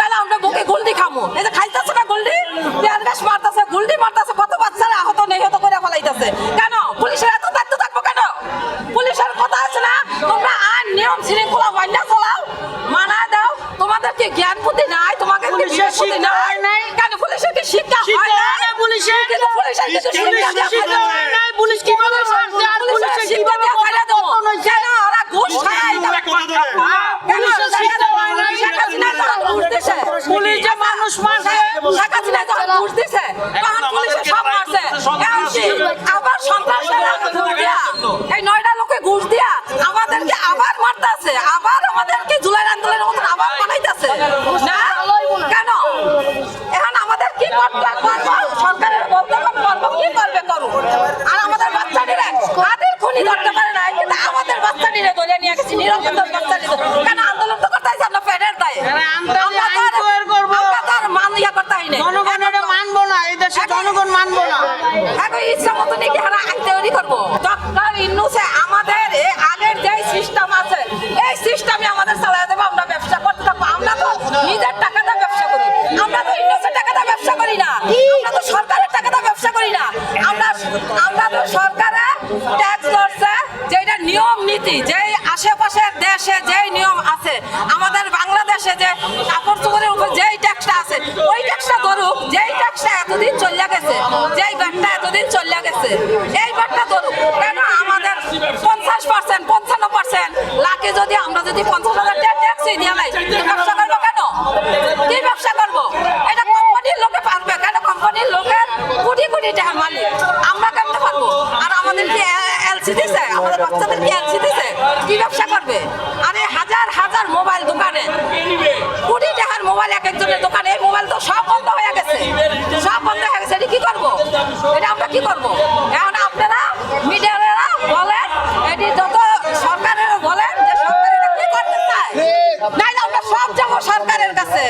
তাহলে আমরা বুকে গোল্ডি খামু। এই যে খাইতেছে না গোল্ডি, পেয়ার গ্যাস মারতেছে, গোল্ডি মারতেছে, কত বাচ্চারা আহত নিহত করে ফেলাইতেছে। কেন পুলিশের এত দায়িত্ব থাকবো কেন? পুলিশের কথা আছে না, তোমরা আইন নিয়ম শৃঙ্খলা মাইনা চলাও, মানায় দাও। তোমাদের কি জ্ঞান বুদ্ধি নাই? তোমাকে কি বিবেক বুদ্ধি নাই? কেন পুলিশের কি শিক্ষা হয় না? পুলিশের কিন্তু পুলিশের কিছু শিক্ষা হয় না। পুলিশ কিভাবে মারছে আর পুলিশের কিভাবে কথা দেবো? কেন ওরা ঘুষ খায়? কেন শিক্ষা হয় না? পুলিশ যে মানুষ মারছে, শেখ হাসিনা যখন ঘুষ দিছে তখন পুলিশে সব মারছে। আবার সন্ত্রাসীরা ঘুষ দিয়া, এই 9টা লোকে ঘুষ দিয়া আমাদেরকে আবার মারতেছে, আবার আমাদেরকে জুলাই আন্দোলনের মতন আবার বানাইতেছে না। কেন এখন আমাদের কি করতে পারবো? সরকারের বলতে পারবো কি করবে করুক। আর আমাদের বাচ্চাটিরা হাতের খুনি ধরতে পারে না, কিন্তু আমাদের বাচ্চাটিরা ধরে নিয়ে গেছি নিরপেক্ষ বাচ্চাটি। কেন আন্দোলন তো করতে হয়েছে আমরা ফেডের দায়ে, জনগণের মানবো না, এই দেশে জনগণ মানবো না। এখন ইচ্ছা মতো নাকি আমরা আইন তৈরি করবো। ডক্টর ইন্নুসে আমাদের আগের যে সিস্টেম আছে এই সিস্টেমে আমাদের চালায় দেবো। আমরা ব্যবসা করতে থাকবো। আমরা তো নিজের টাকাটা ব্যবসা করি, আমরা তো ইন্নুসের টাকাটা ব্যবসা করি না, আমরা তো সরকারের টাকাটা ব্যবসা করি না। আমরা তো সরকারে ট্যাক্স ধরছে, যেটা নিয়ম নীতি, যেই আশেপাশের দেশে যেই নিয়ম আছে, আমাদের বাংলাদেশে যে কাপড় চোপড়ের উপর যেই ট্যাক্সটা আছে ওই ট্যাক্সটা ধরুক। যেই ট্যাক্সটা এতদিন চলে গেছে, যেই ব্যাটটা এতদিন চলে গেছে, এই ব্যাটটা ধরুক। কেন আমাদের 50% 55% লাখে যদি আমরা যদি 50,000 ট্যাক্সই দিয়ে লাই, ব্যবসা করবো কেন? কি ব্যবসা করবো? এটা কোম্পানির লোকে পারবে। কেন কোম্পানির লোকের কোটি কোটি টাকার মালিক, আমরা কেমনে পারবো? আর আমাদের কি এলসি দিছে? আমাদের বাচ্চাদের কি এলসি দিছে? কি ব্যবসা করবে? আরে হাজার হাজার মোবাইল দোকানে, কোটি টাকার মোবাইল এক একজনের দোকানে, এই মোবাইল তো সব বন্ধ হয়ে গেছে, সব বন্ধ হয়ে গেছে। এটা কি করবো? এটা আমরা কি করবো? এখন আপনারা মিডিয়ারা বলেন, এটি যত সরকারের বলেন যে সরকার এটা কি করতে চায়, নাইলে আমরা সব যাবো সরকারের কাছে।